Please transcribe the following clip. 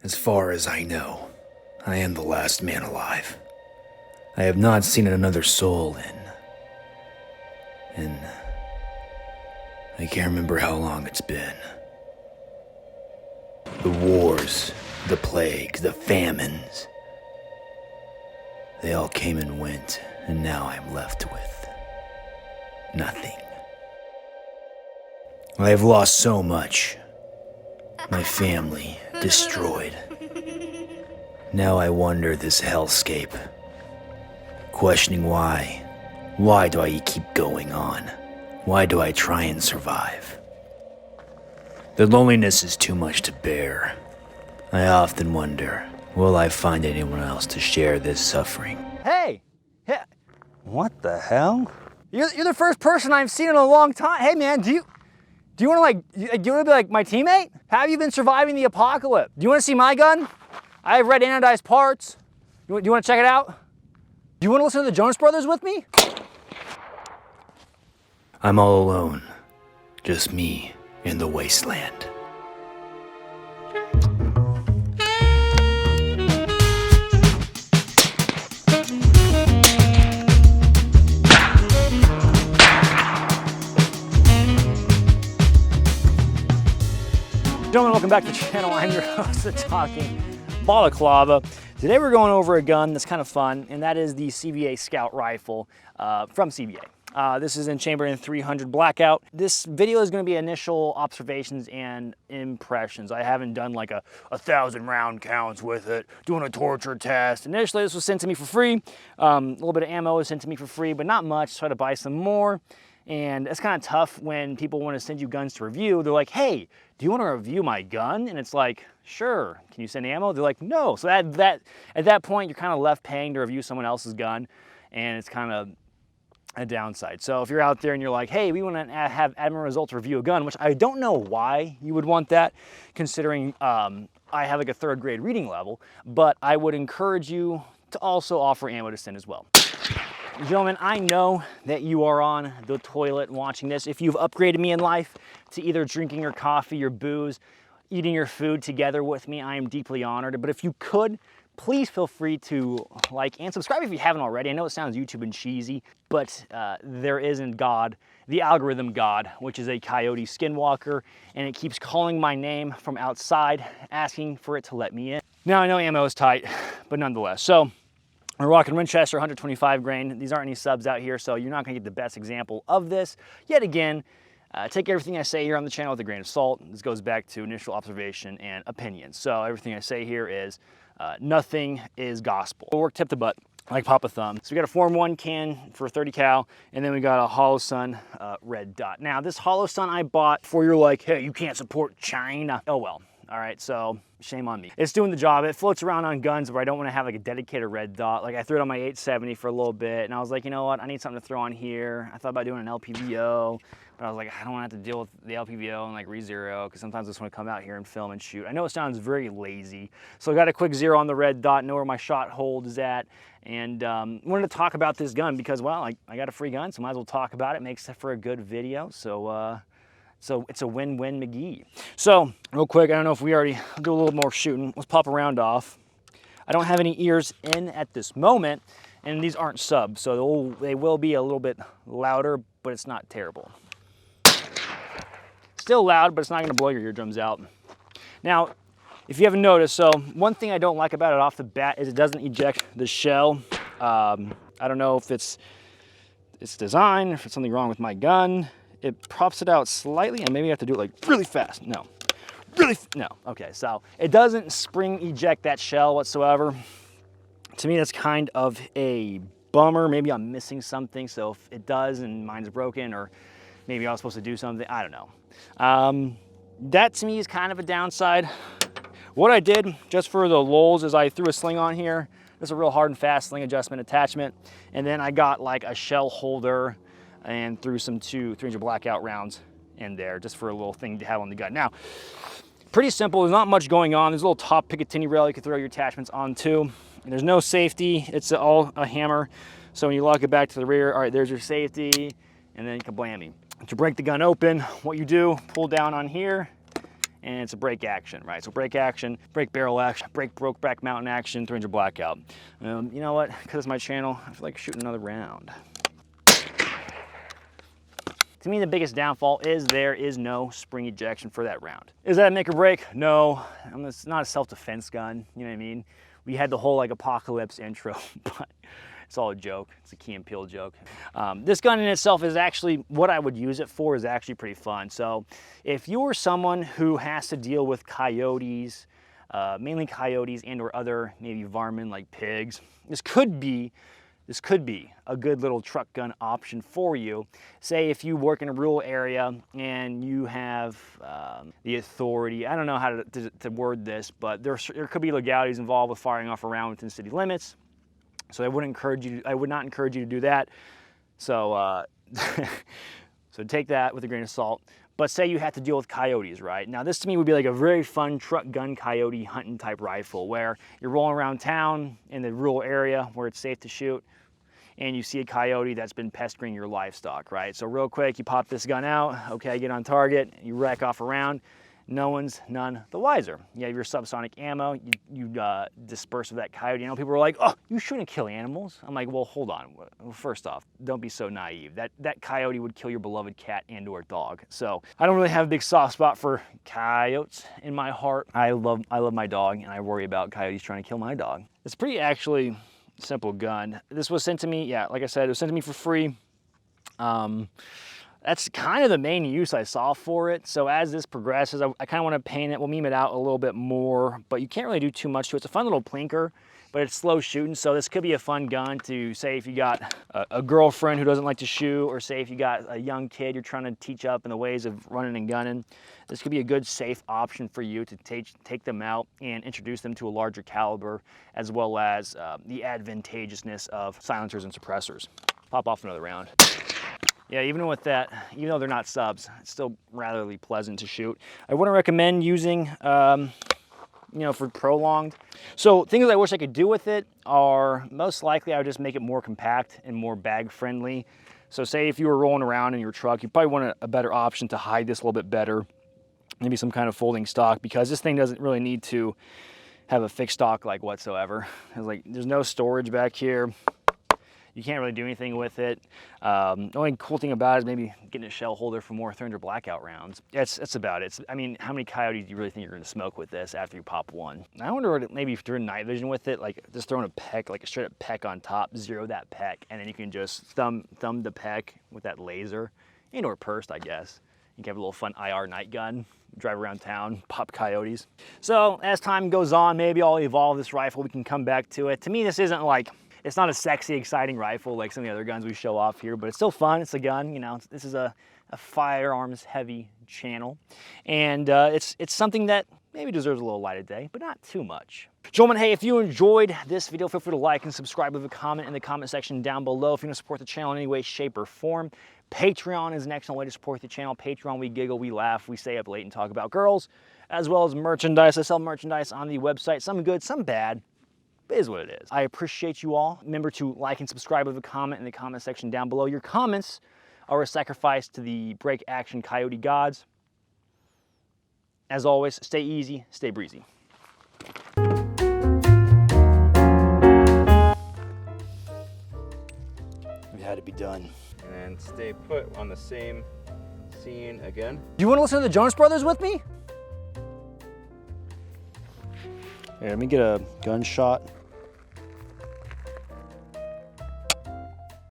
As far as I know, I am the last man alive. I have not seen another soul in I can't remember how long it's been. The wars, the plagues, the famines, they all came and went, and now I'm left with nothing. I have lost so much. My family destroyed. Now I wander this hellscape, questioning why. Why do I keep going on? Why do I try and survive? The loneliness is too much to bear. I often wonder, will I find anyone else to share this suffering? Hey! What the hell? You're the first person I've seen in a long time. Hey man, do you want to be like my teammate? How have you been surviving the apocalypse? Do you want to see my gun? I have red anodized parts. Do you want to check it out? Do you want to listen to the Jonas Brothers with me? I'm all alone. Just me in the wasteland. Gentlemen, welcome back to the channel. I'm your host, the Talking Balaclava. Today we're going over a gun that's kind of fun, and that is the CVA Scout Rifle from CVA. This is in chamber in 300 Blackout. This video is going to be initial observations and impressions. I haven't done like a 1,000 round counts with it, doing a torture test. Initially, this was sent to me for free. A little bit of ammo was sent to me for free, but not much. Try to buy some more. And it's kind of tough when people want to send you guns to review. They're like, hey, do you want to review my gun? And it's like, sure. Can you send ammo? They're like, no. So at that point, you're kind of left paying to review someone else's gun, and it's kind of a downside. So if you're out there and you're like, hey, we want to have admin results review a gun, which I don't know why you would want that, considering I have like a 3rd grade reading level, but I would encourage you to also offer ammo to send as well. Gentlemen, I know that you are on the toilet watching this. If you've upgraded me in life to either drinking your coffee, your booze, eating your food together with me, I am deeply honored. But if you could, please feel free to like and subscribe if you haven't already. I know it sounds YouTube and cheesy, but there is in God, the algorithm God, which is a coyote skinwalker, and it keeps calling my name from outside, asking for it to let me in. Now, I know ammo is tight, but nonetheless. So, we're rocking Winchester 125 grain. These aren't any subs out here, so you're not gonna get the best example of this. Yet again, take everything I say here on the channel with a grain of salt. This goes back to initial observation and opinion. So everything I say here is, nothing is gospel. We'll work tip to butt, like Papa Thumb. So we got a Form 1 can for 30 cal, and then we got a Hollow Sun red dot. Now this Hollow Sun I bought before you're like, hey, you can't support China. Oh well. All right, so shame on me. It's doing the job. It floats around on guns where I don't want to have like a dedicated red dot. Like I threw it on my 870 for a little bit, and I was like, you know what? I need something to throw on here. I thought about doing an LPVO, but I was like, I don't want to have to deal with the LPVO and like re-zero, because sometimes I just want to come out here and film and shoot. I know it sounds very lazy, so I got a quick zero on the red dot, know where my shot hold is at, and wanted to talk about this gun because, well, I got a free gun, so might as well talk about it. Makes it for a good video, so it's a win-win McGee. So real quick, I don't know if we already do a little more shooting. Let's pop a round off. I don't have any ears in at this moment, and these aren't subs, so they will be a little bit louder, but it's not terrible. Still loud, but it's not gonna blow your eardrums out. Now, if you haven't noticed, so one thing I don't like about it off the bat is it doesn't eject the shell. I don't know if it's design, if it's something wrong with my gun. It props it out slightly, and maybe I have to do it like really fast. No, no. Okay, so it doesn't spring eject that shell whatsoever. To me, that's kind of a bummer. Maybe I'm missing something. So if it does and mine's broken, or maybe I was supposed to do something, I don't know. That to me is kind of a downside. What I did just for the lulz is I threw a sling on here. It's a real hard and fast sling adjustment attachment. And then I got like a shell holder and threw some 300 Blackout rounds in there just for a little thing to have on the gun. Now, pretty simple. There's not much going on. There's a little top Picatinny rail you can throw your attachments onto. And there's no safety. It's all a hammer. So when you lock it back to the rear, all right, there's your safety, and then kablammy. To break the gun open, what you do, pull down on here, and it's a break action, right? So break action, break barrel action, break broke back mountain action, 300 Blackout. You know what? Because it's my channel, I feel like shooting another round. To me, the biggest downfall is there is no spring ejection for that round. Is that a make or break? No, it's not a self-defense gun, you know what I mean? We had the whole like apocalypse intro, but it's all a joke. It's a Key and Peele joke. This gun in itself is actually, what I would use it for is actually pretty fun. So if you're someone who has to deal with coyotes, mainly coyotes and or other maybe varmint like pigs, this could be a good little truck gun option for you. Say if you work in a rural area and you have the authority, I don't know how to word this, but there could be legalities involved with firing off a round within city limits. So I would not encourage you to do that. So, so take that with a grain of salt. But say you have to deal with coyotes, right? Now this to me would be like a very fun truck gun coyote hunting type rifle where you're rolling around town in the rural area where it's safe to shoot and you see a coyote that's been pestering your livestock, right? So real quick, you pop this gun out, okay, get on target, you rack off a round, no one's none the wiser. You have your subsonic ammo, you disperse with that coyote. You know, people are like, oh, you shouldn't kill animals. I'm like, well, hold on. Well, first off, don't be so naive. That coyote would kill your beloved cat and or dog. So I don't really have a big soft spot for coyotes in my heart. I love my dog and I worry about coyotes trying to kill my dog. It's pretty actually simple gun. This was sent to me, yeah, like I said, it was sent to me for free. That's kind of the main use I saw for it. So as this progresses, I kind of want to paint it. We'll meme it out a little bit more, but you can't really do too much to it. It's a fun little plinker, but it's slow shooting. So this could be a fun gun to say if you got a girlfriend who doesn't like to shoot, or say if you got a young kid you're trying to teach up in the ways of running and gunning. This could be a good safe option for you to take them out and introduce them to a larger caliber, as well as the advantageousness of silencers and suppressors. Pop off another round. Yeah, even with that, even though they're not subs, it's still rather pleasant to shoot. I wouldn't recommend using, you know, for prolonged. So things I wish I could do with it are, most likely I would just make it more compact and more bag friendly. So say if you were rolling around in your truck, you probably want a better option to hide this a little bit better. Maybe some kind of folding stock, because this thing doesn't really need to have a fixed stock like whatsoever. It's like there's no storage back here. You can't really do anything with it. The only cool thing about it is maybe getting a shell holder for more 300 Blackout rounds. That's about it. I mean, how many coyotes do you really think you're gonna smoke with this after you pop one? I wonder what maybe if you're doing night vision with it, like just throwing a peck, like a straight up peck on top, zero that peck, and then you can just thumb the peck with that laser, and or pursed, I guess. You can have a little fun IR night gun, drive around town, pop coyotes. So as time goes on, maybe I'll evolve this rifle. We can come back to it. To me, this isn't like, it's not a sexy, exciting rifle like some of the other guns we show off here, but it's still fun. It's a gun, you know. This is a firearms heavy channel, and it's something that maybe deserves a little light of day, but not too much. Gentlemen, hey, if you enjoyed this video, feel free to like and subscribe, leave a comment in the comment section down below. If you want to support the channel in any way, shape, or form, Patreon is an excellent way to support the channel. Patreon, we giggle, we laugh, we stay up late and talk about girls, as well as merchandise. I sell merchandise on the website, some good, some bad. It is what it is. I appreciate you all. Remember to like and subscribe, leave a comment in the comment section down below. Your comments are a sacrifice to the break action coyote gods. As always, stay easy, stay breezy. It had to be done. And stay put on the same scene again. Do you want to listen to the Jonas Brothers with me? Here, let me get a gunshot